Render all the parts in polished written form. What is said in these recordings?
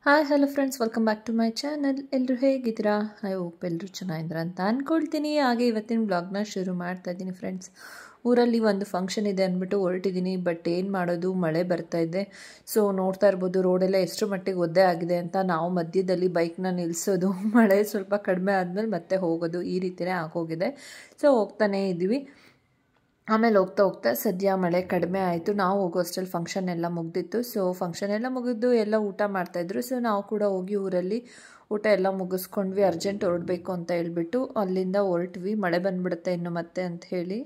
Hi hello friends, welcome back to my channel. ಎಲ್ಲರೂ ಹೇಗಿದ್ದೀರಾ? I hope ಎಲ್ಲರೂ ಚೆನ್ನಾಗಿದ್ದೀರಾ ಅಂತ ಅಂದ್ಕೊಳ್ತೀನಿ. ಹಾಗೆ ಇವತ್ತಿನ ಬ್ಲಾಗ್ನ ಶುರು ಮಾಡ್ತಾ ಇದ್ದೀನಿ ಫ್ರೆಂಡ್ಸ್. ಊರಲ್ಲಿ ಒಂದು ಫಂಕ್ಷನ್ ಇದೆ ಅಂದ್ಬಿಟ್ಟು ಹೊರಟಿದ್ದೀನಿ. ಬಟ್ ಏನು ಮಾಡೋದು, ಮಳೆ ಬರ್ತಾ ಇದೆ. ಸೊ ನೋಡ್ತಾ ಇರ್ಬೋದು ರೋಡೆಲ್ಲ ಎಷ್ಟು ಮಟ್ಟಿಗೆ ಒದ್ದೆ ಆಗಿದೆ ಅಂತ. ನಾವು ಮಧ್ಯದಲ್ಲಿ ಬೈಕ್ನ ನಿಲ್ಲಿಸೋದು, ಮಳೆ ಸ್ವಲ್ಪ ಕಡಿಮೆ ಆದಮೇಲೆ ಮತ್ತೆ ಹೋಗೋದು, ಈ ರೀತಿಯೇ ಆಗೋಗಿದೆ. ಸೊ ಹೋಗ್ತಾನೇ ಇದ್ದೀವಿ. ಆಮೇಲೆ ಹೋಗ್ತಾ ಹೋಗ್ತಾ ಸದ್ಯ ಮಳೆ ಕಡಿಮೆ ಆಯಿತು. ನಾವು ಹೋಗೋ ಅಷ್ಟರಲ್ಲಿ ಫಂಕ್ಷನ್ ಎಲ್ಲ ಮುಗ್ದಿತ್ತು. ಸೊ ಫಂಕ್ಷನ್ ಎಲ್ಲ ಮುಗಿದು ಎಲ್ಲ ಊಟ ಮಾಡ್ತಾಯಿದ್ರು. ಸೊ ನಾವು ಕೂಡ ಹೋಗಿ ಊರಲ್ಲಿ ಊಟ ಎಲ್ಲ ಮುಗಿಸ್ಕೊಂಡ್ವಿ. ಅರ್ಜೆಂಟ್ ಹೊರಡಬೇಕು ಅಂತ ಹೇಳ್ಬಿಟ್ಟು ಅಲ್ಲಿಂದ ಹೊರಟ್ವಿ. ಮಳೆ ಬಂದುಬಿಡುತ್ತೆ ಇನ್ನು ಮತ್ತೆ ಅಂತ ಹೇಳಿ.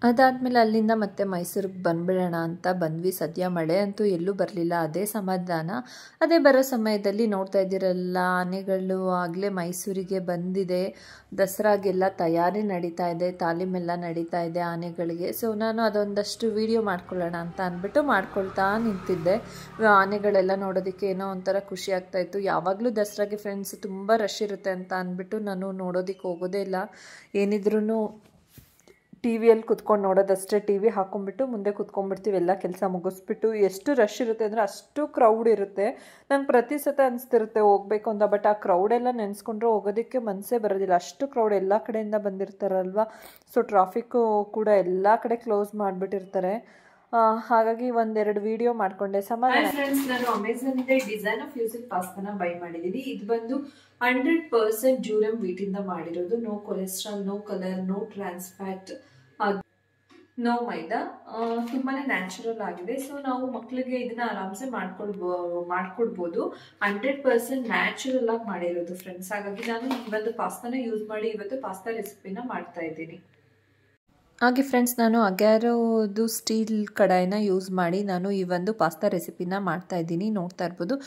ಅದಾದಮೇಲೆ ಅಲ್ಲಿಂದ ಮತ್ತೆ ಮೈಸೂರಿಗೆ ಬಂದುಬಿಡೋಣ ಅಂತ ಬಂದ್ವಿ. ಸದ್ಯ ಮಳೆ ಅಂತೂ ಎಲ್ಲೂ ಬರಲಿಲ್ಲ, ಅದೇ ಸಮಾಧಾನ. ಅದೇ ಬರೋ ಸಮಯದಲ್ಲಿ ನೋಡ್ತಾ ಇದ್ದೀರಲ್ಲ, ಆನೆಗಳು ಆಗಲೇ ಮೈಸೂರಿಗೆ ಬಂದಿದೆ. ದಸರಾಗೆಲ್ಲ ತಯಾರಿ ನಡೀತಾ ಇದೆ, ತಾಲೀಮೆಲ್ಲ ನಡೀತಾ ಇದೆ ಆನೆಗಳಿಗೆ. ಸೊ ನಾನು ಅದೊಂದಷ್ಟು ವಿಡಿಯೋ ಮಾಡ್ಕೊಳ್ಳೋಣ ಅಂತ ಅಂದ್ಬಿಟ್ಟು ಮಾಡ್ಕೊಳ್ತಾ ನಿಂತಿದ್ದೆ. ಆನೆಗಳೆಲ್ಲ ನೋಡೋದಕ್ಕೆ ಏನೋ ಒಂಥರ ಖುಷಿ ಆಗ್ತಾಯಿತ್ತು. ಯಾವಾಗಲೂ ದಸರಾಗೆ ಫ್ರೆಂಡ್ಸ್ ತುಂಬ ರಶ್ ಇರುತ್ತೆ ಅಂತ ಅಂದ್ಬಿಟ್ಟು ನಾನು ನೋಡೋದಕ್ಕೆ ಹೋಗೋದೇ ಇಲ್ಲ. ಏನಿದ್ರೂ ಟಿ ವಿಯಲ್ಲಿ ಕುತ್ಕೊಂಡು ನೋಡೋದಷ್ಟೇ. ಟಿ ವಿ ಹಾಕ್ಕೊಂಡ್ಬಿಟ್ಟು ಮುಂದೆ ಕುತ್ಕೊಂಡ್ಬಿಡ್ತೀವಿ, ಎಲ್ಲ ಕೆಲಸ ಮುಗಿಸ್ಬಿಟ್ಟು. ಎಷ್ಟು ರಶ್ ಇರುತ್ತೆ ಅಂದರೆ ಅಷ್ಟು ಕ್ರೌಡ್ ಇರುತ್ತೆ. ನಂಗೆ ಪ್ರತಿ ಸತ ಅನಿಸ್ತಿರುತ್ತೆ ಹೋಗಬೇಕು ಅಂತ. ಬಟ್ ಆ ಕ್ರೌಡೆಲ್ಲ ನೆನೆಸ್ಕೊಂಡ್ರೆ ಹೋಗೋದಕ್ಕೆ ಮನಸ್ಸೇ ಬರೋದಿಲ್ಲ. ಅಷ್ಟು ಕ್ರೌಡ್ ಎಲ್ಲ ಕಡೆಯಿಂದ ಬಂದಿರ್ತಾರಲ್ವ. ಸೊ ಟ್ರಾಫಿಕ್ಕು ಕೂಡ ಎಲ್ಲ ಕಡೆ ಕ್ಲೋಸ್ ಮಾಡಿಬಿಟ್ಟಿರ್ತಾರೆ. ಹಾಗಾಗಿ ಒಂದೆರಡು ವಿಡಿಯೋ ಮಾಡಿಕೊಂಡೆ. ಸಮಾಧಾನ ಫ್ರೆಂಡ್ಸ್, ನಾನು ಅಮೆಝಾನಿಂದ ಡಿಸೈನ್ ಆಫ್ ಯೂಸಿಲ್ ಪಾಸ್ತಾನ ಬೈ ಮಾಡಿದ್ದೀನಿ. ಇದು ಬಂದು 100% ಡ್ಯೂರಮ್ ವೀಟಿಂದ ಮಾಡಿರೋದು. No cholesterol, no colour, no trans fat, no maida. ತುಂಬಾನೇ ನ್ಯಾಚುರಲ್ ಆಗಿದೆ. ಸೊ ನಾವು ಮಕ್ಕಳಿಗೆ ಇದನ್ನ ಆರಾಮ್ಸೆ ಮಾಡ್ಕೊಡ್ಬೋದು. 100% ನ್ಯಾಚುರಲ್ ಆಗಿ ಮಾಡಿರೋದು ಫ್ರೆಂಡ್ಸ್. ಹಾಗಾಗಿ ನಾನು ಈ ಒಂದು ಪಾಸ್ತಾನ ಯೂಸ್ ಮಾಡಿ ಇವತ್ತು ಪಾಸ್ತಾ ರೆಸಿಪಿನ ಮಾಡ್ತಾ ಇದ್ದೀನಿ. ಹಾಗೆ ಫ್ರೆಂಡ್ಸ್, ನಾನು ಅಗ್ಯಾರೋದು ಸ್ಟೀಲ್ ಕಡಾಯಿನ ಯೂಸ್ ಮಾಡಿ ನಾನು ಈ ಒಂದು ಪಾಸ್ತಾ ರೆಸಿಪಿನ ಮಾಡ್ತಾ ಇದ್ದೀನಿ. ನೋಡ್ತಾ ಇರ್ಬೋದು.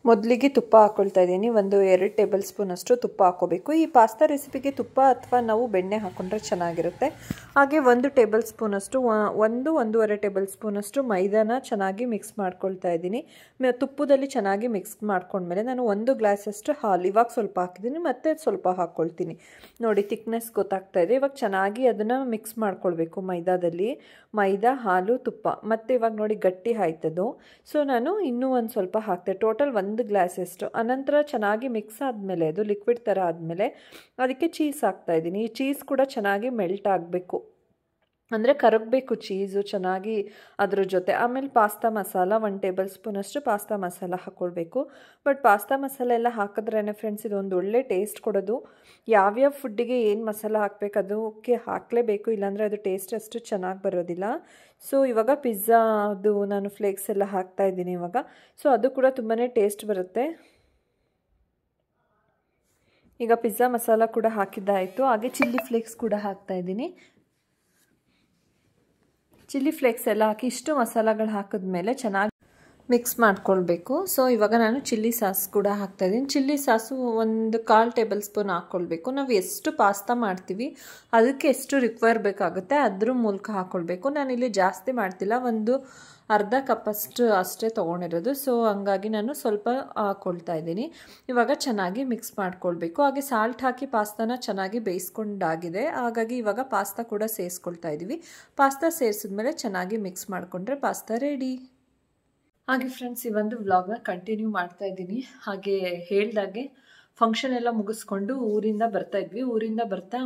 ಮೊದಲಿಗೆ ತುಪ್ಪ ಹಾಕ್ಕೊಳ್ತಾ ಇದ್ದೀನಿ. 2 ಟೇಬಲ್ ಸ್ಪೂನ್ ಅಷ್ಟು ತುಪ್ಪ ಹಾಕ್ಕೋಬೇಕು. ಈ ಪಾಸ್ತಾ ರೆಸಿಪಿಗೆ ತುಪ್ಪ ಅಥವಾ ನಾವು ಬೆಣ್ಣೆ ಹಾಕ್ಕೊಂಡ್ರೆ ಚೆನ್ನಾಗಿರುತ್ತೆ. ಹಾಗೆ 1 ಟೇಬಲ್ ಸ್ಪೂನ್ ಅಷ್ಟು 1-1.5 ಟೇಬಲ್ ಸ್ಪೂನ್ ಅಷ್ಟು ಮೈದಾನ ಚೆನ್ನಾಗಿ ಮಿಕ್ಸ್ ಮಾಡ್ಕೊಳ್ತಾ ಇದ್ದೀನಿ. ತುಪ್ಪದಲ್ಲಿ ಚೆನ್ನಾಗಿ ಮಿಕ್ಸ್ ಮಾಡ್ಕೊಂಡ್ಮೇಲೆ ನಾನು 1 ಗ್ಲಾಸ್ ಅಷ್ಟು ಹಾಲು ಇವಾಗ ಸ್ವಲ್ಪ ಹಾಕಿದ್ದೀನಿ, ಮತ್ತೆ ಸ್ವಲ್ಪ ಹಾಕ್ಕೊಳ್ತೀನಿ. ನೋಡಿ ಥಿಕ್ನೆಸ್ ಗೊತ್ತಾಗ್ತಾ ಇದೆ. ಇವಾಗ ಚೆನ್ನಾಗಿ ಅದನ್ನು ಮಿಕ್ಸ್ ಮಾಡ್ಕೊಳ್ಬೇಕು. ಮೈದಾ, ಹಾಲು, ತುಪ್ಪ. ಮತ್ತು ಇವಾಗ ನೋಡಿ ಗಟ್ಟಿ ಆಯ್ತದು. ಸೊ ನಾನು ಇನ್ನೂ ಒಂದು ಸ್ವಲ್ಪ ಹಾಕ್ತೆ. ಟೋಟಲ್ 1 ಗ್ಲಾಸ್ ಅಷ್ಟು. ಅನಂತರ ಚೆನ್ನಾಗಿ ಮಿಕ್ಸ್ ಆದಮೇಲೆ ಅದು ಲಿಕ್ವಿಡ್ ಥರ ಆದಮೇಲೆ ಅದಕ್ಕೆ ಚೀಸ್ ಹಾಕ್ತಾ ಇದ್ದೀನಿ. ಈ ಚೀಸ್ ಕೂಡ ಚೆನ್ನಾಗಿ ಮೆಲ್ಟ್ ಆಗಬೇಕು, ಅಂದರೆ ಕರಗಬೇಕು ಚೀಸು ಚೆನ್ನಾಗಿ ಅದ್ರ ಜೊತೆ. ಆಮೇಲೆ ಪಾಸ್ತಾ ಮಸಾಲ 1 ಟೇಬಲ್ ಸ್ಪೂನ್ ಅಷ್ಟು ಪಾಸ್ತಾ ಮಸಾಲ ಹಾಕ್ಕೊಳ್ಬೇಕು. ಬಟ್ ಪಾಸ್ತಾ ಮಸಾಲ ಎಲ್ಲ ಹಾಕಿದ್ರೇ ಫ್ರೆಂಡ್ಸ್ ಇದೊಂದು ಒಳ್ಳೆ ಟೇಸ್ಟ್ ಕೊಡೋದು. ಯಾವ್ಯಾವ ಫುಡ್ಡಿಗೆ ಏನು ಮಸಾಲ ಹಾಕಬೇಕು ಅದಕ್ಕೆ ಹಾಕಲೇಬೇಕು, ಇಲ್ಲಾಂದರೆ ಅದು ಟೇಸ್ಟ್ ಅಷ್ಟು ಚೆನ್ನಾಗಿ ಬರೋದಿಲ್ಲ. ಸೊ ಇವಾಗ ಪಿಜ್ಜಾದು ನಾನು ಫ್ಲೇಕ್ಸ್ ಎಲ್ಲ ಹಾಕ್ತಾ ಇದ್ದೀನಿ ಇವಾಗ. ಸೊ ಅದು ಕೂಡ ತುಂಬಾ ಟೇಸ್ಟ್ ಬರುತ್ತೆ. ಈಗ ಪಿಜ್ಜಾ ಮಸಾಲ ಕೂಡ ಹಾಕಿದ್ದಾಯಿತು. ಹಾಗೆ ಚಿಲ್ಲಿ ಫ್ಲೇಕ್ಸ್ ಕೂಡ ಹಾಕ್ತಾ ಇದ್ದೀನಿ. ಚಿಲ್ಲಿ ಫ್ಲೇಕ್ಸ್ ಎಲ್ಲ ಹಾಕಿ ಇಷ್ಟು ಮಸಾಲಗಳು ಹಾಕಿದ್ಮೇಲೆ ಚೆನ್ನಾಗಿ ಮಿಕ್ಸ್ ಮಾಡ್ಕೊಳ್ಬೇಕು. ಸೊ ಇವಾಗ ನಾನು ಚಿಲ್ಲಿ ಸಾಸ್ ಕೂಡ ಹಾಕ್ತಾಯಿದ್ದೀನಿ. ಚಿಲ್ಲಿ ಸಾಸು 1/4 ಟೇಬಲ್ ಸ್ಪೂನ್ ಹಾಕ್ಕೊಳ್ಬೇಕು. ನಾವು ಎಷ್ಟು ಪಾಸ್ತಾ ಮಾಡ್ತೀವಿ ಅದಕ್ಕೆ ಎಷ್ಟು ರಿಕ್ವೈರ್ ಬೇಕಾಗುತ್ತೆ ಅದ್ರ ಮೂಲಕ ಹಾಕ್ಕೊಳ್ಬೇಕು. ನಾನಿಲ್ಲಿ ಜಾಸ್ತಿ ಮಾಡ್ತಿಲ್ಲ, 1/2 ಕಪ್ ಅಷ್ಟೇ ತೊಗೊಂಡಿರೋದು. ಸೊ ಹಂಗಾಗಿ ನಾನು ಸ್ವಲ್ಪ ಹಾಕ್ಕೊಳ್ತಾ ಇದ್ದೀನಿ. ಇವಾಗ ಚೆನ್ನಾಗಿ ಮಿಕ್ಸ್ ಮಾಡ್ಕೊಳ್ಬೇಕು. ಹಾಗೆ ಸಾಲ್ಟ್ ಹಾಕಿ ಪಾಸ್ತಾನ ಚೆನ್ನಾಗಿ ಬೇಯಿಸ್ಕೊಂಡಾಗಿದೆ. ಹಾಗಾಗಿ ಇವಾಗ ಪಾಸ್ತಾ ಕೂಡ ಸೇರಿಸ್ಕೊಳ್ತಾ ಇದ್ದೀವಿ. ಪಾಸ್ತಾ ಸೇರಿಸಿದ್ಮೇಲೆ ಚೆನ್ನಾಗಿ ಮಿಕ್ಸ್ ಮಾಡಿಕೊಂಡ್ರೆ ಪಾಸ್ತಾ ರೆಡಿ. ಹಾಗೆ ಫ್ರೆಂಡ್ಸ್, ಈ ಒಂದು ವ್ಲಾಗ್ನ ಕಂಟಿನ್ಯೂ ಮಾಡ್ತಾ ಇದ್ದೀನಿ. ಹಾಗೆ ಹೇಳ್ದಾಗೆ ಫಂಕ್ಷನ್ ಎಲ್ಲ ಮುಗಿಸ್ಕೊಂಡು ಊರಿಂದ ಬರ್ತಾ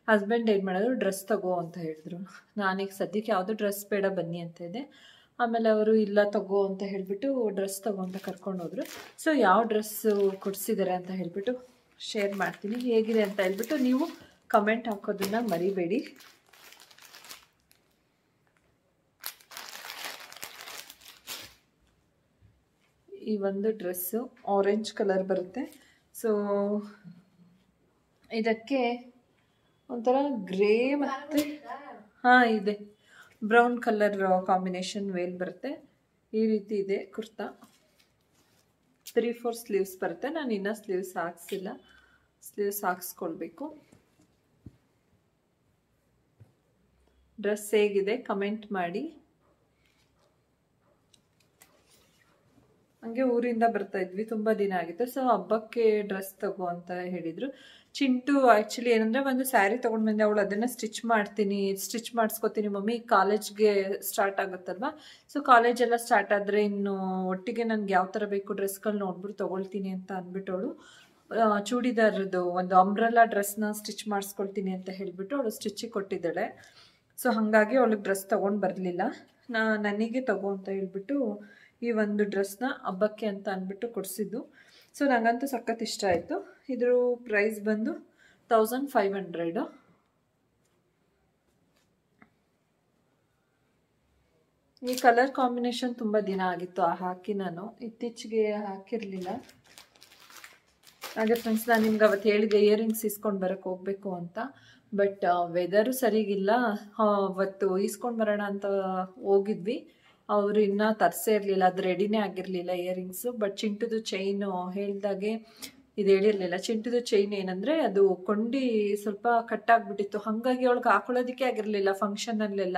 ಹಸ್ಬೆಂಡ್ ಏನು ಮಾಡೋದು, ಡ್ರೆಸ್ ತಗೋ ಅಂತ ಹೇಳಿದ್ರು. ನಾನೀಗ ಸದ್ಯಕ್ಕೆ ಯಾವುದೋ ಡ್ರೆಸ್ ಬೇಡ ಬನ್ನಿ ಅಂತ ಇದ್ದೆ. ಆಮೇಲೆ ಅವರು ಇಲ್ಲ ತಗೋ ಅಂತ ಹೇಳಿಬಿಟ್ಟು ಡ್ರೆಸ್ ತಗೋ ಅಂತ ಕರ್ಕೊಂಡು ಹೋದ್ರು. ಸೊ ಯಾವ ಡ್ರೆಸ್ಸು ಕೊಡಿಸಿದ್ದಾರೆ ಅಂತ ಹೇಳಿಬಿಟ್ಟು ಶೇರ್ ಮಾಡ್ತೀನಿ. ಹೇಗಿದೆ ಅಂತ ಹೇಳ್ಬಿಟ್ಟು ನೀವು ಕಮೆಂಟ್ ಹಾಕೋದನ್ನು ಮರಿಬೇಡಿ. ಈ ಒಂದು ಡ್ರೆಸ್ಸು ಆರೆಂಜ್ ಕಲರ್ ಬರುತ್ತೆ. ಸೊ ಇದಕ್ಕೆ ಒಂಥರ ಗ್ರೇ ಮತ್ತು ಇದೆ ಬ್ರೌನ್ ಕಲರ್ ಕಾಂಬಿನೇಷನ್ ವೇಲ್ ಬರುತ್ತೆ. ಈ ರೀತಿ ಇದೆ ಕುರ್ತಾ. 3/4 ಸ್ಲೀವ್ಸ್ ಬರುತ್ತೆ. ನಾನು ಇನ್ನೂ ಸ್ಲೀವ್ಸ್ ಹಾಕ್ಸಿಲ್ಲ, ಸ್ಲೀವ್ಸ್ ಹಾಕ್ಸ್ಕೊಳ್ಬೇಕು. ಡ್ರೆಸ್ ಹೇಗಿದೆ ಕಮೆಂಟ್ ಮಾಡಿ. ಹಂಗೆ ಊರಿಂದ ಬರ್ತಾ ಇದ್ವಿ, ತುಂಬ ದಿನ ಆಗಿತ್ತು. ಸೊ ಹಬ್ಬಕ್ಕೆ ಡ್ರೆಸ್ ತಗೋ ಅಂತ ಹೇಳಿದ್ರು. ಚಿಂಟು ಆ್ಯಕ್ಚುಲಿ ಏನಂದರೆ ಒಂದು ಸ್ಯಾರಿ ತೊಗೊಂಡು ಬಂದೆ, ಅವಳು ಅದನ್ನು ಸ್ಟಿಚ್ ಮಾಡಿಸ್ಕೊತೀನಿ ಮಮ್ಮಿ, ಕಾಲೇಜ್ಗೆ ಸ್ಟಾರ್ಟ್ ಆಗುತ್ತಲ್ವ. ಸೊ ಕಾಲೇಜೆಲ್ಲ ಸ್ಟಾರ್ಟ್ ಆದರೆ ಇನ್ನು ಒಟ್ಟಿಗೆ ನನಗೆ ಯಾವ ಥರ ಬೇಕು ಡ್ರೆಸ್ಗಳು ನೋಡ್ಬಿಟ್ಟು ತೊಗೊಳ್ತೀನಿ ಅಂತ ಅಂದ್ಬಿಟ್ಟವಳು ಚೂಡಿದಾರದ್ದು ಒಂದು ಅಂಬ್ರೆಲ್ಲಾ ಡ್ರೆಸ್ನ ಸ್ಟಿಚ್ ಮಾಡಿಸ್ಕೊಳ್ತೀನಿ ಅಂತ ಹೇಳಿಬಿಟ್ಟು ಅವಳು ಸ್ಟಿಚಿಗೆ ಕೊಟ್ಟಿದ್ದಾಳೆ. ಸೊ ಹಾಗಾಗಿ ಅವಳಿಗೆ ಡ್ರೆಸ್ ತೊಗೊಂಡು ಬರಲಿಲ್ಲ. ನನಗೆ ತಗೋ ಅಂತ ಹೇಳ್ಬಿಟ್ಟು ಈ ಒಂದು ಡ್ರೆಸ್ನ ಹಬ್ಬಕ್ಕೆ ಅಂತ ಅಂದ್ಬಿಟ್ಟು ಕೊಡಿಸಿದ್ದು. ಸೊ ನನಗಂತೂ ಸಖತ್ ಇಷ್ಟ ಆಯಿತು. ಇದ್ರ ಪ್ರೈಸ್ ಬಂದು 1500. ಈ ಕಲರ್ ಕಾಂಬಿನೇಷನ್ ತುಂಬ ದಿನ ಆಗಿತ್ತು ಹಾಕಿ, ನಾನು ಇತ್ತೀಚೆಗೆ ಹಾಕಿರಲಿಲ್ಲ. ಹಾಗೆ ಫ್ರೆಂಡ್ಸ್, ನಾನು ನಿಮ್ಗೆ ಅವತ್ತು ಹೇಳಿದೆ ಇಯರಿಂಗ್ಸ್ ಇಸ್ಕೊಂಡು ಬರೋಕ್ಕೆ ಹೋಗಬೇಕು ಅಂತ. ಬಟ್ ವೆದರು ಸರಿಗಿಲ್ಲ. ಅವತ್ತು ಈಸ್ಕೊಂಡು ಬರೋಣ ಅಂತ ಹೋಗಿದ್ವಿ, ಅವರು ಇನ್ನೂ ತರಿಸೇ ಇರಲಿಲ್ಲ, ಅದು ರೆಡಿನೇ ಆಗಿರಲಿಲ್ಲ ಇಯರಿಂಗ್ಸು. ಬಟ್ ಚಿಂಟುದು ಚೈನು ಹೇಳ್ದಾಗೆ ಇದು ಹೇಳಿರಲಿಲ್ಲ. ಚಿಂಟುದು ಚೈನ್ ಏನಂದರೆ ಅದು ಕೊಂಡಿ ಸ್ವಲ್ಪ ಕಟ್ಟಾಗ್ಬಿಟ್ಟಿತ್ತು, ಹಾಗಾಗಿ ಅವಳಿಗೆ ಹಾಕೊಳ್ಳೋದಕ್ಕೆ ಆಗಿರಲಿಲ್ಲ ಫಂಕ್ಷನಲ್ಲೆಲ್ಲ.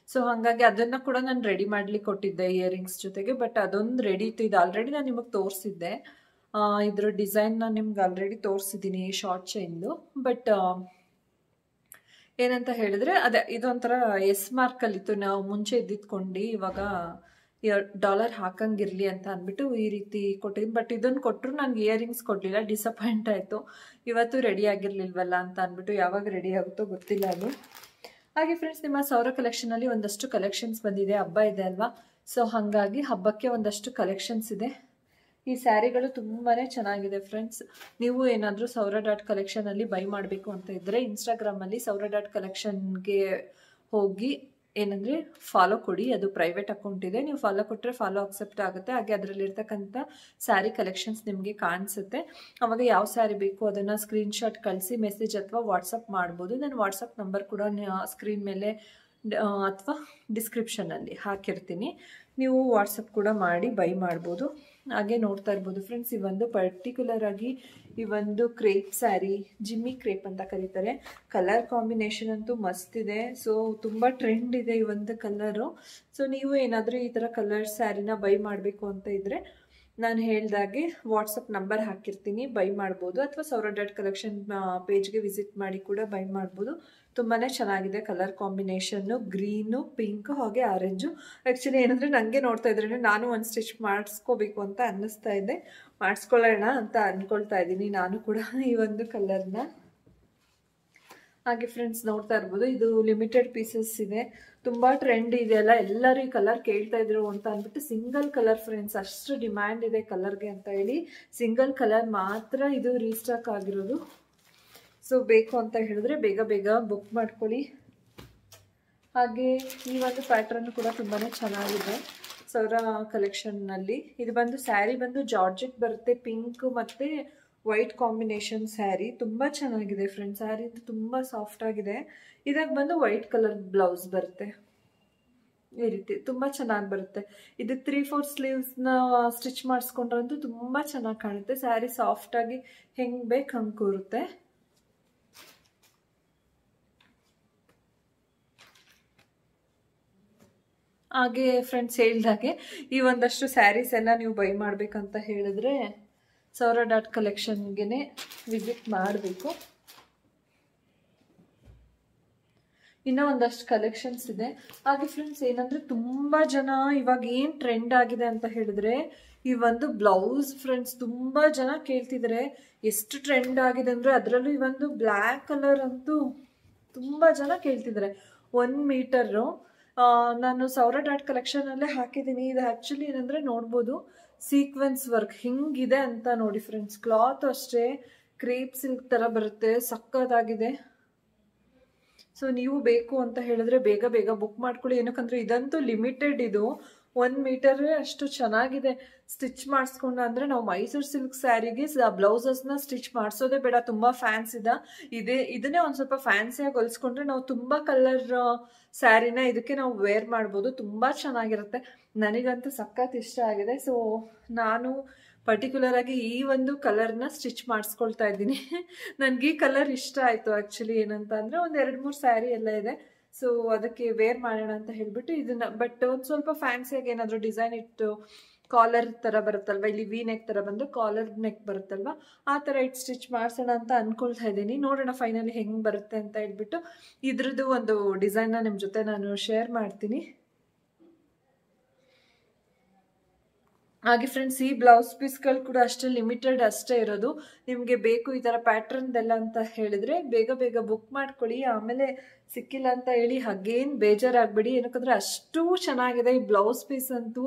ಸೊ ಹಾಗಾಗಿ ಅದನ್ನು ಕೂಡ ನಾನು ರೆಡಿ ಮಾಡ್ಲಿಕ್ಕೆ ಕೊಟ್ಟಿದ್ದೆ ಇಯರಿಂಗ್ಸ್ ಜೊತೆಗೆ. ಬಟ್ ಅದೊಂದು ರೆಡಿ ಇತ್ತು. ಇದು ಆಲ್ರೆಡಿ ನಾನು ನಿಮಗೆ ತೋರಿಸಿದ್ದೆ, ಇದ್ರ ಡಿಸೈನ್ನ ನಿಮ್ಗೆ ಆಲ್ರೆಡಿ ತೋರಿಸಿದ್ದೀನಿ ಶಾರ್ಟ್ ಚೈನ್ದು. ಬಟ್ ಏನಂತ ಹೇಳಿದ್ರೆ ಅದೇ ಇದೊಂಥರ ಎಸ್ ಮಾರ್ಕಲ್ಲಿತ್ತು. ನಾವು ಮುಂಚೆ ಇದ್ದಿದ್ಕೊಂಡು ಇವಾಗ $, ಹಾಕಂಗಿರಲಿ ಅಂತ ಅಂದ್ಬಿಟ್ಟು ಈ ರೀತಿ ಕೊಟ್ಟಿದ್ದೀನಿ. ಬಟ್ ಇದನ್ನು ಕೊಟ್ಟರು ನನಗೆ ಇಯರಿಂಗ್ಸ್ ಕೊಡಲಿಲ್ಲ, ಡಿಸಪಾಯಿಂಟ್ ಆಯಿತು. ಇವತ್ತು ರೆಡಿ ಆಗಿರಲಿಲ್ವಲ್ಲ ಅಂತ ಅಂದ್ಬಿಟ್ಟು, ಯಾವಾಗ ರೆಡಿ ಆಗುತ್ತೋ ಗೊತ್ತಿಲ್ಲ ಅದು. ಹಾಗೆ ಫ್ರೆಂಡ್ಸ್, ನಿಮ್ಮ ಸೌರ ಕಲೆಕ್ಷನಲ್ಲಿ ಒಂದಷ್ಟು ಕಲೆಕ್ಷನ್ಸ್ ಬಂದಿದೆ, ಹಬ್ಬ ಇದೆ ಅಲ್ವಾ. ಸೊ ಹಾಗಾಗಿ ಹಬ್ಬಕ್ಕೆ ಒಂದಷ್ಟು ಕಲೆಕ್ಷನ್ಸ್ ಇದೆ. ಈ ಸ್ಯಾರಿಗಳು ತುಂಬಾ ಚೆನ್ನಾಗಿದೆ ಫ್ರೆಂಡ್ಸ್. ನೀವು ಏನಾದರೂ saura.collection ಬೈ ಮಾಡಬೇಕು ಅಂತ ಇದ್ದರೆ ಇನ್ಸ್ಟಾಗ್ರಾಮಲ್ಲಿ saura.collectionಗೆ ಹೋಗಿ ಏನಂದರೆ ಫಾಲೋ ಕೊಡಿ. ಅದು ಪ್ರೈವೇಟ್ ಅಕೌಂಟ್ ಇದೆ, ನೀವು ಫಾಲೋ ಕೊಟ್ಟರೆ ಫಾಲೋ ಅಕ್ಸೆಪ್ಟ್ ಆಗುತ್ತೆ. ಹಾಗೆ ಅದರಲ್ಲಿರ್ತಕ್ಕಂಥ ಸ್ಯಾರಿ ಕಲೆಕ್ಷನ್ಸ್ ನಿಮಗೆ ಕಾಣಿಸುತ್ತೆ. ಆವಾಗ ಯಾವ ಸ್ಯಾರಿ ಬೇಕು ಅದನ್ನು ಸ್ಕ್ರೀನ್ಶಾಟ್ ಕಳಿಸಿ ಮೆಸೇಜ್ ಅಥವಾ ವಾಟ್ಸಪ್ ಮಾಡ್ಬೋದು. ನಾನು ವಾಟ್ಸಪ್ ನಂಬರ್ ಕೂಡ ಸ್ಕ್ರೀನ್ ಮೇಲೆ ಅಥವಾ ಡಿಸ್ಕ್ರಿಪ್ಷನಲ್ಲಿ ಹಾಕಿರ್ತೀನಿ, ನೀವು ವಾಟ್ಸಪ್ ಕೂಡ ಮಾಡಿ ಬೈ ಮಾಡ್ಬೋದು. ಹಾಗೆ ನೋಡ್ತಾ ಇರ್ಬೋದು ಫ್ರೆಂಡ್ಸ್, ಈ ಒಂದು ಪರ್ಟಿಕ್ಯುಲರ್ ಆಗಿ ಈ ಒಂದು ಕ್ರೇಪ್ ಸ್ಯಾರಿ, ಜಿಮ್ಮಿ ಕ್ರೇಪ್ ಅಂತ ಕರೀತಾರೆ. ಕಲರ್ ಕಾಂಬಿನೇಷನ್ ಅಂತೂ ಮಸ್ತ್ ಇದೆ. ಸೊ ತುಂಬ ಟ್ರೆಂಡ್ ಇದೆ ಈ ಒಂದು ಕಲರು. ಸೊ ನೀವು ಏನಾದರೂ ಈ ಥರ ಕಲರ್ ಸ್ಯಾರಿನ ಬೈ ಮಾಡಬೇಕು ಅಂತ ಇದ್ದರೆ ನಾನು ಹೇಳ್ದಾಗೆ ವಾಟ್ಸಪ್ ನಂಬರ್ ಹಾಕಿರ್ತೀನಿ, ಬೈ ಮಾಡ್ಬೋದು. ಅಥವಾ saura.collection ಪೇಜ್ಗೆ ವಿಸಿಟ್ ಮಾಡಿ ಕೂಡ ಬೈ ಮಾಡ್ಬೋದು. ತುಂಬಾ ಚೆನ್ನಾಗಿದೆ ಕಲರ್ ಕಾಂಬಿನೇಷನ್ನು, ಗ್ರೀನು, ಪಿಂಕು ಹಾಗೆ ಆರೆಂಜು. ಆ್ಯಕ್ಚುಲಿ ಏನಂದರೆ ನನಗೆ ನೋಡ್ತಾ ಇದ್ರೆ ನಾನು ಒಂದು ಸ್ಟಿಚ್ ಮಾಡಿಸ್ಕೋಬೇಕು ಅಂತ ಅನ್ನಿಸ್ತಾ ಇದೆ, ಮಾಡಿಸ್ಕೊಳ್ಳೋಣ ಅಂತ ಅಂದ್ಕೊಳ್ತಾ ಇದ್ದೀನಿ ನಾನು ಕೂಡ ಈ ಒಂದು ಕಲರ್ನ. ಹಾಗೆ ಫ್ರೆಂಡ್ಸ್ ನೋಡ್ತಾ ಇರ್ಬೋದು, ಇದು ಲಿಮಿಟೆಡ್ ಪೀಸಸ್ ಇದೆ. ತುಂಬ ಟ್ರೆಂಡ್ ಇದೆಯಲ್ಲ, ಎಲ್ಲರೂ ಈ ಕಲರ್ ಕೇಳ್ತಾ ಇದ್ರು ಅಂತ ಅಂದ್ಬಿಟ್ಟು ಸಿಂಗಲ್ ಕಲರ್ ಫ್ರೆಂಡ್ಸ್, ಅಷ್ಟು ಡಿಮ್ಯಾಂಡ್ ಇದೆ ಕಲರ್ಗೆ ಅಂತ ಹೇಳಿ ಸಿಂಗಲ್ ಕಲರ್ ಮಾತ್ರ ಇದು ರೀಸ್ಟಾಕ್ ಆಗಿರೋದು. ಸೊ ಬೇಕು ಅಂತ ಹೇಳಿದ್ರೆ ಬೇಗ ಬೇಗ ಬುಕ್ ಮಾಡ್ಕೊಳ್ಳಿ. ಹಾಗೆ ಈ ಒಂದು ಪ್ಯಾಟ್ರನ್ ಕೂಡ ತುಂಬಾ ಚೆನ್ನಾಗಿದೆ ಸೌರ ಕಲೆಕ್ಷನ್ನಲ್ಲಿ. ಇದು ಬಂದು ಸ್ಯಾರಿ ಬಂದು ಜಾರ್ಜೆಟ್ ಬರುತ್ತೆ, ಪಿಂಕ್ ಮತ್ತು ವೈಟ್ ಕಾಂಬಿನೇಷನ್ ಸ್ಯಾರಿ. ತುಂಬ ಚೆನ್ನಾಗಿದೆ ಫ್ರೆಂಡ್ಸ್, ಸ್ಯಾರಿ ತುಂಬ ಸಾಫ್ಟ್ ಆಗಿದೆ. ಇದಾಗ ಬಂದು ವೈಟ್ ಕಲರ್ ಬ್ಲೌಸ್ ಬರುತ್ತೆ, ಈ ರೀತಿ ತುಂಬ ಚೆನ್ನಾಗಿ ಬರುತ್ತೆ. ಇದು 3/4 ಸ್ಲೀವ್ಸ್ನ ಸ್ಟಿಚ್ ಮಾಡಿಸ್ಕೊಂಡ್ರಂತೂ ತುಂಬ ಚೆನ್ನಾಗಿ ಕಾಣುತ್ತೆ. ಸ್ಯಾರಿ ಸಾಫ್ಟಾಗಿ ಹೆಂಗೆ ಬೇಕು ಹಂಗೆ ಕೂರುತ್ತೆ. ಹಾಗೆ ಫ್ರೆಂಡ್ಸ್ ಹೇಳ್ದಾಗೆ ಈ ಒಂದಷ್ಟು ಸ್ಯಾರೀಸ್ ಎಲ್ಲ ನೀವು ಬೈ ಮಾಡಬೇಕಂತ ಹೇಳಿದ್ರೆ saura.collectionಗೆ ವಿಸಿಟ್ ಮಾಡಬೇಕು. ಇನ್ನೂ ಒಂದಷ್ಟು ಕಲೆಕ್ಷನ್ಸ್ ಇದೆ. ಹಾಗೆ ಫ್ರೆಂಡ್ಸ್ ಏನಂದರೆ ತುಂಬ ಜನ ಇವಾಗ ಏನು ಟ್ರೆಂಡ್ ಆಗಿದೆ ಅಂತ ಹೇಳಿದ್ರೆ ಈ ಒಂದು ಬ್ಲೌಸ್ ಫ್ರೆಂಡ್ಸ್, ತುಂಬ ಜನ ಕೇಳ್ತಿದ್ದಾರೆ. ಎಷ್ಟು ಟ್ರೆಂಡ್ ಆಗಿದೆ ಅಂದರೆ ಅದರಲ್ಲೂ ಈ ಒಂದು ಬ್ಲ್ಯಾಕ್ ಕಲರ್ ಅಂತೂ ತುಂಬ ಜನ ಕೇಳ್ತಿದ್ದಾರೆ. 1 ಮೀಟರು ನಾನು saura.collectionಲ್ಲೇ ಹಾಕಿದ್ದೀನಿ. ಇದು ಆ್ಯಕ್ಚುಲಿ ಏನಂದರೆ ನೋಡ್ಬೋದು ಸೀಕ್ವೆನ್ಸ್ ವರ್ಕ್ ಹಿಂಗಿದೆ ಅಂತ ನೋಡಿ ಫ್ರೆಂಡ್ಸ್. ಕ್ಲಾತ್ ಅಷ್ಟೇ ಕ್ರೇಪ್ ಸಿಲ್ಕ್ ಥರ ಬರುತ್ತೆ, ಸಕ್ಕತ್ತಾಗಿದೆ. ಸೊ ನೀವು ಬೇಕು ಅಂತ ಹೇಳಿದ್ರೆ ಬೇಗ ಬೇಗ ಬುಕ್ ಮಾಡ್ಕೊಳ್ಳಿ. ಏನಕ್ಕಂದ್ರೆ ಇದಂತೂ ಲಿಮಿಟೆಡ್, ಇದು 1 ಮೀಟರ್ ಅಷ್ಟು ಚೆನ್ನಾಗಿದೆ. ಸ್ಟಿಚ್ ಮಾಡಿಸ್ಕೊಂಡು ಅಂದರೆ ನಾವು ಮೈಸೂರು ಸಿಲ್ಕ್ ಸ್ಯಾರಿಗೆ ಬ್ಲೌಸಸ್ನ ಸ್ಟಿಚ್ ಮಾಡಿಸೋದೇ ಬೇಡ, ತುಂಬ ಫ್ಯಾನ್ಸ್ ಇದನ್ನೇ ಒಂದು ಸ್ವಲ್ಪ ಫ್ಯಾನ್ಸಿಯಾಗಿ ಹೊಲಿಸ್ಕೊಂಡ್ರೆ ನಾವು ತುಂಬ ಕಲರ್ ಸ್ಯಾರಿನ ಇದಕ್ಕೆ ನಾವು ವೇರ್ ಮಾಡ್ಬೋದು, ತುಂಬ ಚೆನ್ನಾಗಿರುತ್ತೆ. ನನಗಂತೂ ಸಖತ್ ಇಷ್ಟ ಆಗಿದೆ. ಸೊ ನಾನು ಪರ್ಟಿಕ್ಯುಲರ್ ಆಗಿ ಈ ಒಂದು ಕಲರ್ನ ಸ್ಟಿಚ್ ಮಾಡಿಸ್ಕೊಳ್ತಾ ಇದ್ದೀನಿ. ನನಗೆ ಈ ಕಲರ್ ಇಷ್ಟ ಆಯಿತು. ಆ್ಯಕ್ಚುಲಿ ಏನಂತ ಅಂದರೆ ಒಂದು 2-3 ಸ್ಯಾರಿ ಎಲ್ಲ ಇದೆ, ಸೊ ಅದಕ್ಕೆ ವೇರ್ ಮಾಡೋಣ ಅಂತ ಹೇಳಿಬಿಟ್ಟು ಇದನ್ನು. ಬಟ್ ಒಂದು ಸ್ವಲ್ಪ ಫ್ಯಾನ್ಸಿಯಾಗಿ ಏನಾದರೂ ಡಿಸೈನ್ ಇಟ್ಟು ಕಾಲರ್ ಥರ ಬರುತ್ತಲ್ವ, ಇಲ್ಲಿ ವಿ ನೆಕ್ ಥರ ಬಂದು ಕಾಲರ್ ನೆಕ್ ಬರುತ್ತಲ್ವ, ಆ ಥರ ಇಟ್ಟು ಸ್ಟಿಚ್ ಮಾಡಿಸೋಣ ಅಂತ ಅಂದ್ಕೊಳ್ತಾ ಇದ್ದೀನಿ. ನೋಡೋಣ ಫೈನಲಿ ಹೆಂಗೆ ಬರುತ್ತೆ ಅಂತ ಹೇಳ್ಬಿಟ್ಟು ಇದ್ರದ್ದು ಒಂದು ಡಿಸೈನ್ನ ನಿಮ್ಮ ಜೊತೆ ನಾನು ಶೇರ್ ಮಾಡ್ತೀನಿ. ಹಾಗೆ ಫ್ರೆಂಡ್ಸ್, ಈ ಬ್ಲೌಸ್ ಪೀಸ್ಗಳು ಕೂಡ ಅಷ್ಟೇ ಲಿಮಿಟೆಡ್ ಅಷ್ಟೇ ಇರೋದು. ನಿಮಗೆ ಬೇಕು ಈ ಥರ ಪ್ಯಾಟ್ರನ್ದೆಲ್ಲ ಅಂತ ಹೇಳಿದರೆ ಬೇಗ ಬೇಗ ಬುಕ್ ಮಾಡ್ಕೊಳ್ಳಿ. ಆಮೇಲೆ ಸಿಕ್ಕಿಲ್ಲ ಅಂತ ಹೇಳಿ ಹಾಗೇನು ಬೇಜಾರಾಗಬೇಡಿ. ಏನಕ್ಕಂದರೆ ಅಷ್ಟು ಚೆನ್ನಾಗಿದೆ ಈ ಬ್ಲೌಸ್ ಪೀಸ್ ಅಂತೂ.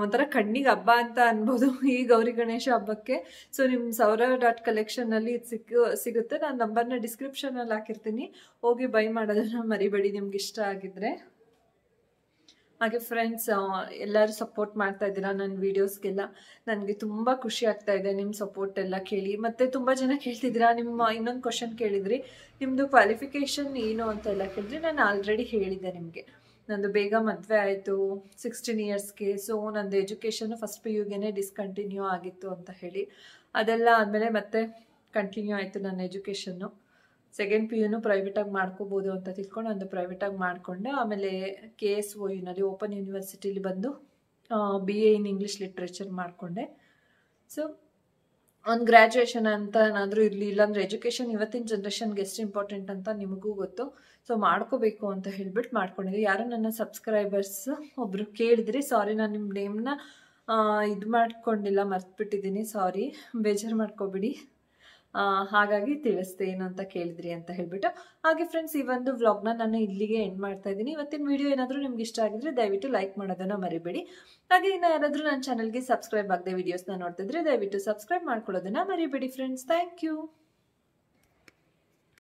ಒಂಥರ ಕಣ್ಣಿಗೆ ಹಬ್ಬ ಅಂತ ಅನ್ಬೋದು ಈ ಗೌರಿ ಗಣೇಶ ಹಬ್ಬಕ್ಕೆ. ಸೊ ನಿಮ್ಮ Sawra.collectionನಲ್ಲಿ ಇದು ಸಿಗುತ್ತೆ. ನಾನು ನಂಬರ್ನ ಡಿಸ್ಕ್ರಿಪ್ಷನಲ್ಲಿ ಹಾಕಿರ್ತೀನಿ, ಹೋಗಿ ಬೈ ಮಾಡೋದನ್ನ ಮರಿಬೇಡಿ ನಿಮ್ಗೆ ಇಷ್ಟ ಆಗಿದ್ರೆ. ಹಾಗೆ ಫ್ರೆಂಡ್ಸ್, ಎಲ್ಲರೂ ಸಪೋರ್ಟ್ ಮಾಡ್ತಾ ಇದ್ದೀರಾ ನನ್ನ ವೀಡಿಯೋಸ್ಗೆಲ್ಲ. ನನಗೆ ತುಂಬ ಖುಷಿ ಆಗ್ತಾ ಇದೆ ನಿಮ್ಮ ಸಪೋರ್ಟ್ ಎಲ್ಲ ಕೇಳಿ. ಮತ್ತು ತುಂಬ ಜನ ಕೇಳ್ತಿದ್ದೀರಾ, ನಿಮ್ಮ ಇನ್ನೊಂದು ಕ್ವಶನ್ ಕೇಳಿದ್ರಿ, ನಿಮ್ಮದು ಕ್ವಾಲಿಫಿಕೇಷನ್ ಏನು ಅಂತೆಲ್ಲ ಕೇಳಿದ್ರಿ. ನಾನು ಆಲ್ರೆಡಿ ಹೇಳಿದ್ದೆ ನಿಮಗೆ, ನಂದು ಬೇಗ ಮದುವೆ ಆಯಿತು 16 ಇಯರ್ಸ್ಗೆ. ಸೊ ನಂದು ಎಜುಕೇಷನ್ನು ಫಸ್ಟ್ PUಗೆ ಡಿಸ್ಕಂಟಿನ್ಯೂ ಆಗಿತ್ತು ಅಂತ ಹೇಳಿ, ಅದೆಲ್ಲ ಆದಮೇಲೆ ಮತ್ತೆ ಕಂಟಿನ್ಯೂ ಆಯಿತು ನನ್ನ ಎಜುಕೇಷನ್ನು. ಸೆಕೆಂಡ್ PUನೂ ಪ್ರೈವೇಟಾಗಿ ಮಾಡ್ಕೋಬೋದು ಅಂತ ತಿಳ್ಕೊಂಡು ಒಂದು ಪ್ರೈವೇಟಾಗಿ ಮಾಡಿಕೊಂಡೆ. ಆಮೇಲೆ KSOUನಲ್ಲಿ ಓಪನ್ ಯೂನಿವರ್ಸಿಟಿಲಿ ಬಂದು BA ಇನ್ ಇಂಗ್ಲೀಷ್ ಲಿಟ್ರೇಚರ್ ಮಾಡಿಕೊಂಡೆ. ಸೊ ಒಂದು ಗ್ರ್ಯಾಜುಯೇಷನ್ ಅಂತ ಏನಾದರೂ ಇರಲಿ, ಇಲ್ಲಾಂದರೆ ಎಜುಕೇಷನ್ ಇವತ್ತಿನ ಜನ್ರೇಷನ್ಗೆ ಎಷ್ಟು ಇಂಪಾರ್ಟೆಂಟ್ ಅಂತ ನಿಮಗೂ ಗೊತ್ತು. ಸೊ ಮಾಡ್ಕೋಬೇಕು ಅಂತ ಹೇಳ್ಬಿಟ್ಟು ಮಾಡ್ಕೊಂಡಿದ್ದೆ. ಯಾರು ನನ್ನ ಸಬ್ಸ್ಕ್ರೈಬರ್ಸ್ ಒಬ್ಬರು ಕೇಳಿದ್ರಿ, ಸಾರಿ ನಾನು ನಿಮ್ಮ ನೇಮ್ನ ಇದು ಮಾಡ್ಕೊಂಡಿಲ್ಲ, ಮರ್ತ್ಬಿಟ್ಟಿದ್ದೀನಿ, ಸಾರಿ, ಬೇಜಾರು ಮಾಡ್ಕೋಬಿಡಿ. ಹಾಗಾಗಿ ತಿಳಿಸ್ದೆ ಏನು ಅಂತ ಕೇಳಿದ್ರಿ ಅಂತ ಹೇಳ್ಬಿಟ್ಟು. ಹಾಗೆ ಫ್ರೆಂಡ್ಸ್, ಈ ಒಂದು ವ್ಲಾಗ್ನ ನಾನು ಇಲ್ಲಿಗೆ ಎಂಡ್ ಮಾಡ್ತಾ ಇದ್ದೀನಿ. ಇವತ್ತಿನ ವಿಡಿಯೋ ಏನಾದರೂ ನಿಮ್ಗೆ ಇಷ್ಟ ಆಗಿದ್ರೆ ದಯವಿಟ್ಟು ಲೈಕ್ ಮಾಡೋದನ್ನು ಮರಿಬೇಡಿ. ಹಾಗೆ ಇನ್ನು ಯಾರಾದರೂ ನನ್ನ ಚಾನಲ್ಗೆ ಸಬ್ಸ್ಕ್ರೈಬ್ ಆಗದೆ ವಿಡಿಯೋಸ್ನ ನೋಡ್ತಿದ್ರೆ ದಯವಿಟ್ಟು ಸಬ್ಸ್ಕ್ರೈಬ್ ಮಾಡ್ಕೊಳ್ಳೋದನ್ನು ಮರಿಬೇಡಿ ಫ್ರೆಂಡ್ಸ್. Thank you.